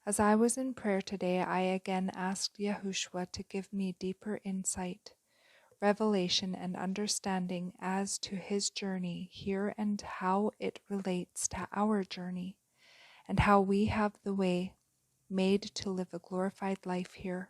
As I was in prayer today, I again asked Yahushua to give me deeper insight, revelation, and understanding as to his journey here and how it relates to our journey, and how we have the way made to live a glorified life here,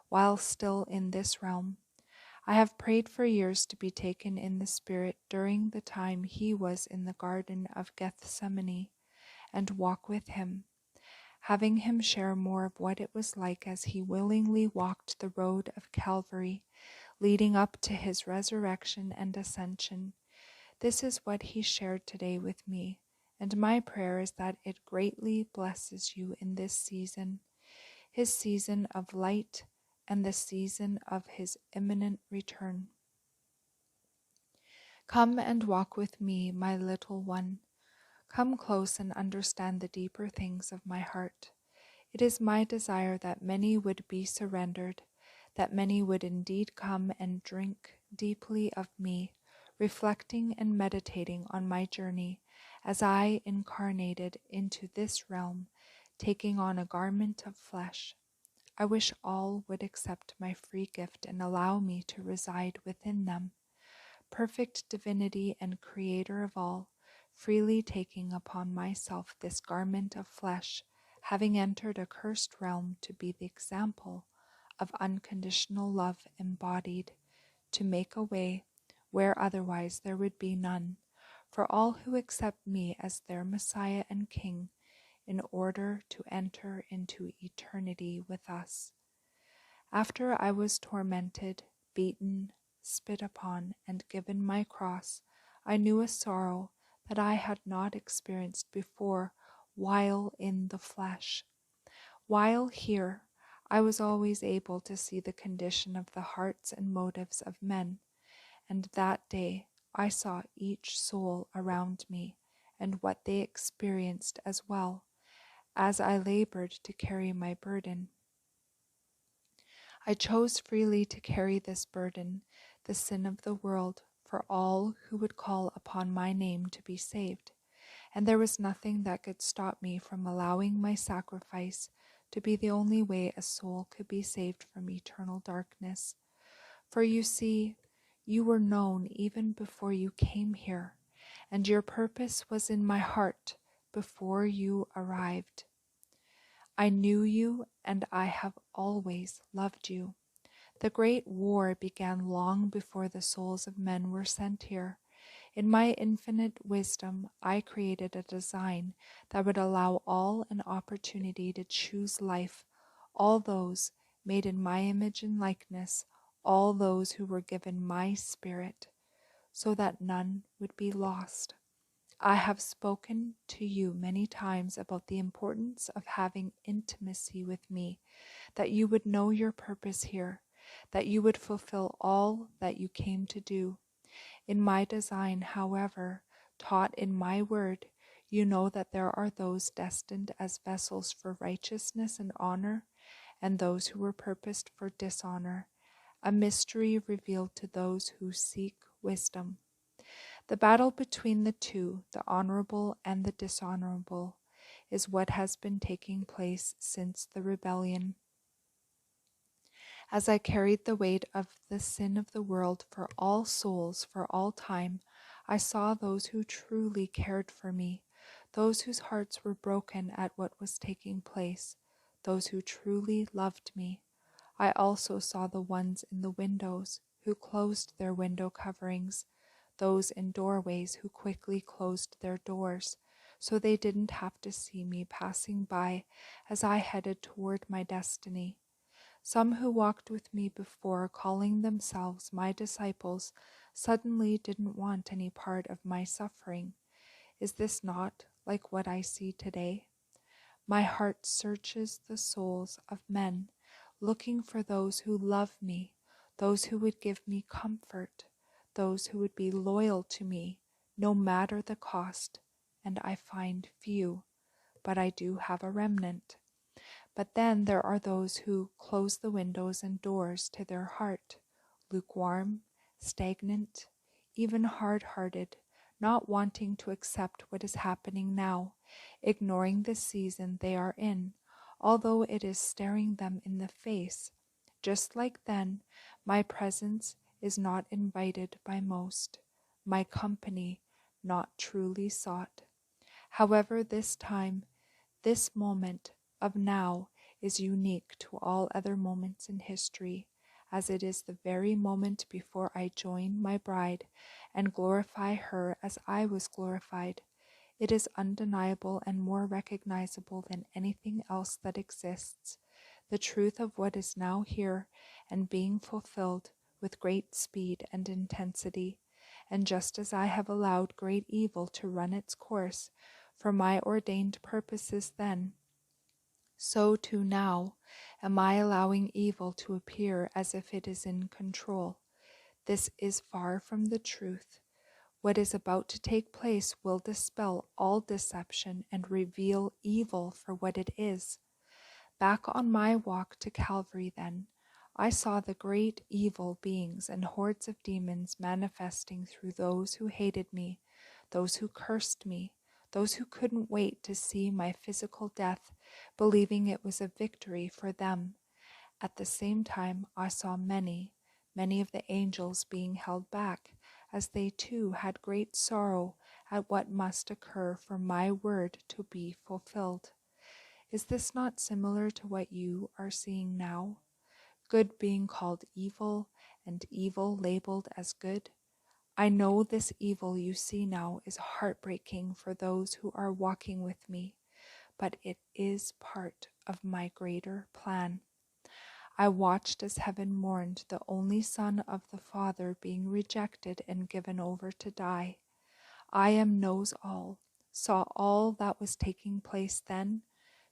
while still in this realm. I have prayed for years to be taken in the Spirit during the time he was in the Garden of Gethsemane, and walk with him, having him share more of what it was like as he willingly walked the road of Calvary, leading up to his resurrection and ascension. This is what he shared today with me, and my prayer is that it greatly blesses you in this season, his season of light and the season of his imminent return. Come and walk with me, my little one. Come close and understand the deeper things of my heart. It is my desire that many would be surrendered, that many would indeed come and drink deeply of me, reflecting and meditating on my journey as I incarnated into this realm, taking on a garment of flesh. I wish all would accept my free gift and allow me to reside within them, perfect divinity and creator of all, freely taking upon myself this garment of flesh, having entered a cursed realm to be the example of unconditional love embodied, to make a way where otherwise there would be none, for all who accept me as their Messiah and King, in order to enter into eternity with us. After I was tormented, beaten, spit upon, and given my cross, I knew a sorrow that I had not experienced before while in the flesh. While here, I was always able to see the condition of the hearts and motives of men, and that day I saw each soul around me and what they experienced as well, as I labored to carry my burden. I chose freely to carry this burden, the sin of the world, for all who would call upon my name to be saved, and there was nothing that could stop me from allowing my sacrifice to be the only way a soul could be saved from eternal darkness. For you see, you were known even before you came here, and your purpose was in my heart before you arrived. I knew you, and I have always loved you. The great war began long before the souls of men were sent here. In my infinite wisdom, I created a design that would allow all an opportunity to choose life, all those made in my image and likeness, all those who were given my spirit, so that none would be lost. I have spoken to you many times about the importance of having intimacy with me, that you would know your purpose here, that you would fulfill all that you came to do. In my design, however, taught in my word, you know that there are those destined as vessels for righteousness and honor, and those who were purposed for dishonor, a mystery revealed to those who seek wisdom. The battle between the two, the honorable and the dishonorable, is what has been taking place since the rebellion. As I carried the weight of the sin of the world for all souls for all time, I saw those who truly cared for me, those whose hearts were broken at what was taking place, those who truly loved me. I also saw the ones in the windows who closed their window coverings, those in doorways who quickly closed their doors, so they didn't have to see me passing by as I headed toward my destiny. Some who walked with me before, calling themselves my disciples, suddenly didn't want any part of my suffering. Is this not like what I see today? My heart searches the souls of men, looking for those who love me, those who would give me comfort, those who would be loyal to me, no matter the cost, and I find few, but I do have a remnant. But then there are those who close the windows and doors to their heart, lukewarm, stagnant, even hard-hearted, not wanting to accept what is happening now, ignoring the season they are in, although it is staring them in the face. Just like then, my presence is not invited by most, my company not truly sought. However, this time, this moment of now is unique to all other moments in history, as it is the very moment before I join my bride and glorify her as I was glorified. It is undeniable and more recognizable than anything else that exists, the truth of what is now here and being fulfilled with great speed and intensity. And just as I have allowed great evil to run its course for my ordained purposes then, so too now am I allowing evil to appear as if it is in control. This is far from the truth. What is about to take place will dispel all deception and reveal evil for what it is. Back on my walk to Calvary, then, I saw the great evil beings and hordes of demons manifesting through those who hated me, those who cursed me, those who couldn't wait to see my physical death, believing it was a victory for them. At the same time, I saw many of the angels being held back, as they too had great sorrow at what must occur for my word to be fulfilled. Is this not similar to what you are seeing now? Good being called evil, and evil labeled as good? I know this evil you see now is heartbreaking for those who are walking with me, but it is part of my greater plan. I watched as heaven mourned the only Son of the Father being rejected and given over to die. I knows all, saw all that was taking place then,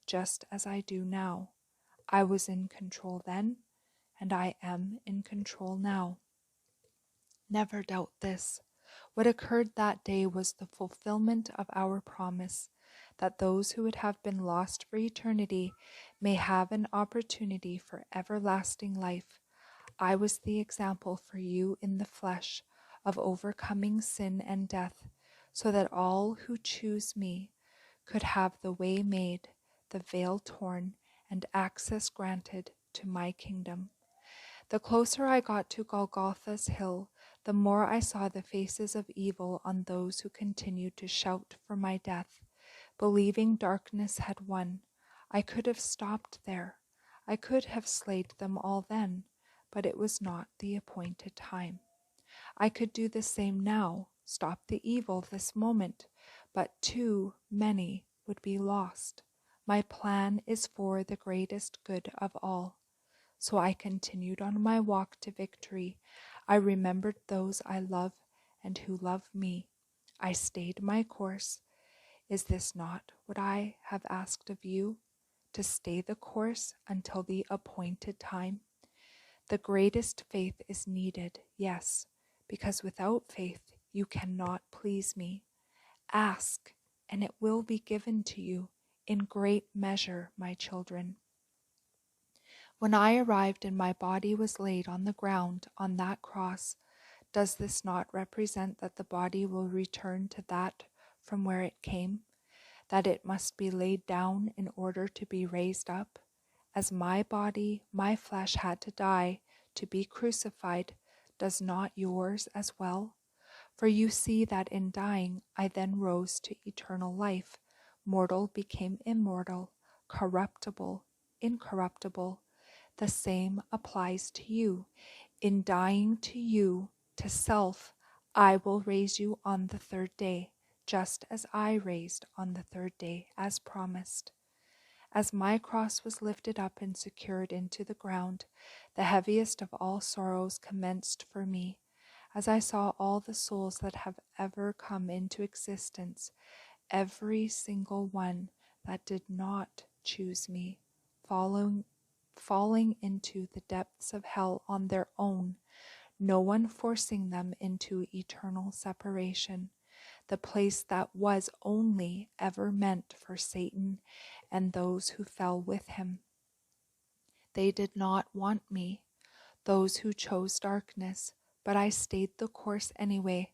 just as I do now. I was in control then, and I am in control now. Never doubt this. What occurred that day was the fulfillment of our promise, that those who would have been lost for eternity may have an opportunity for everlasting life. I was the example for you in the flesh of overcoming sin and death, so that all who choose me could have the way made, the veil torn, and access granted to my kingdom. The closer I got to Golgotha's hill, the more I saw the faces of evil on those who continued to shout for my death. Believing darkness had won, I could have stopped there. I could have slayed them all then, but it was not the appointed time. I could do the same now, stop the evil this moment, but too many would be lost. My plan is for the greatest good of all. So I continued on my walk to victory. I remembered those I love and who love me. I stayed my course. Is this not what I have asked of you? To stay the course until the appointed time? The greatest faith is needed, yes, because without faith you cannot please me. Ask, and it will be given to you in great measure, my children. When I arrived and my body was laid on the ground on that cross, does this not represent that the body will return to that from where it came, that it must be laid down in order to be raised up? As my body, my flesh had to die, to be crucified, does not yours as well? For you see that in dying I then rose to eternal life. Mortal became immortal, corruptible, incorruptible. The same applies to you. In dying to you, to self, I will raise you on the third day, just as I raised on the third day, as promised. As my cross was lifted up and secured into the ground, the heaviest of all sorrows commenced for me, as I saw all the souls that have ever come into existence, every single one that did not choose me, falling into the depths of hell on their own, no one forcing them into eternal separation, the place that was only ever meant for Satan and those who fell with him. They did not want me, those who chose darkness, but I stayed the course anyway.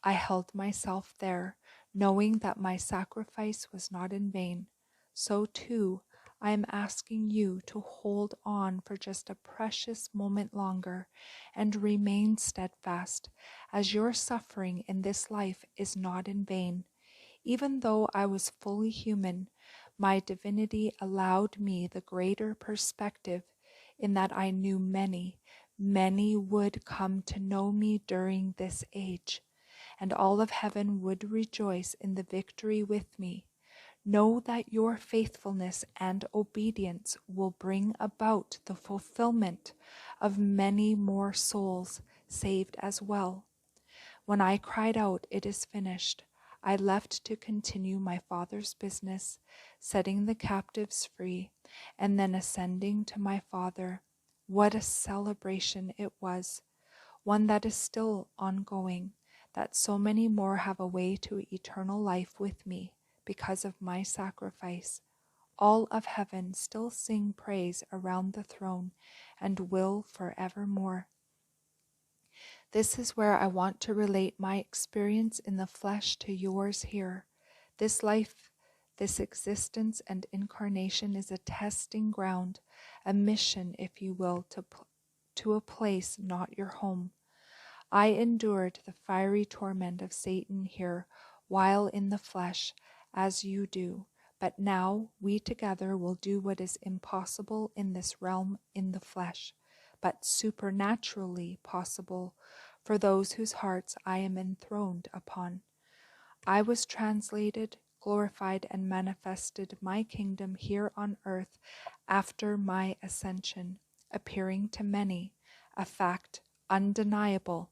I held myself there, knowing that my sacrifice was not in vain. So too, I am asking you to hold on for just a precious moment longer and remain steadfast, as your suffering in this life is not in vain. Even though I was fully human, my divinity allowed me the greater perspective in that I knew many, many would come to know me during this age, and all of heaven would rejoice in the victory with me. Know that your faithfulness and obedience will bring about the fulfillment of many more souls saved as well. When I cried out, "It is finished," I left to continue my Father's business, setting the captives free, and then ascending to my Father. What a celebration it was, one that is still ongoing, that so many more have a way to eternal life with me because of my sacrifice. All of heaven still sing praise around the throne and will forevermore. This is where I want to relate my experience in the flesh to yours here. This life, this existence and incarnation is a testing ground, a mission, if you will, to a place not your home. I endured the fiery torment of Satan here while in the flesh, as you do, but now we together will do what is impossible in this realm in the flesh, but supernaturally possible for those whose hearts I am enthroned upon. I was translated, glorified, and manifested my kingdom here on earth after my ascension, appearing to many, a fact undeniable.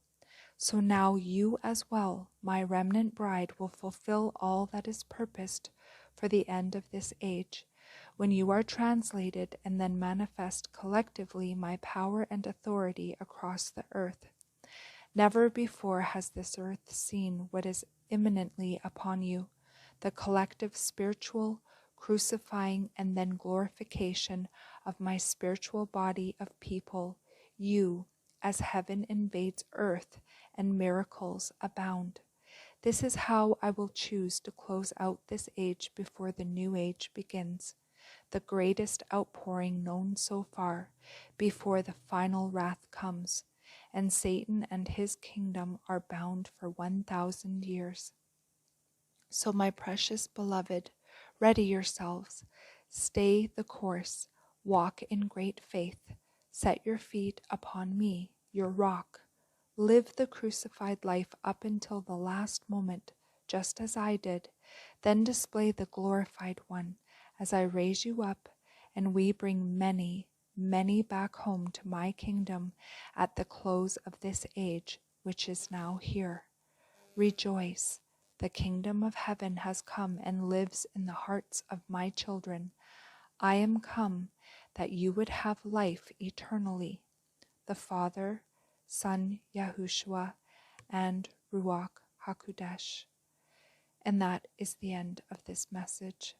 So now you as well, my remnant bride, will fulfill all that is purposed for the end of this age, when you are translated and then manifest collectively my power and authority across the earth. Never before has this earth seen what is imminently upon you, the collective spiritual crucifying and then glorification of my spiritual body of people, you, as heaven invades earth and miracles abound. This is how I will choose to close out this age before the new age begins, the greatest outpouring known so far, before the final wrath comes, and Satan and his kingdom are bound for 1,000 years. So my precious beloved, ready yourselves, stay the course, walk in great faith, set your feet upon me, your rock. Live the crucified life up until the last moment, just as I did, then display the glorified one as I raise you up, and we bring many, many back home to my kingdom at the close of this age, which is now here. Rejoice, the kingdom of heaven has come and lives in the hearts of my children. I am come that you would have life eternally. The Father, Son Yahushua, and Ruach HaKodesh. And that is the end of this message.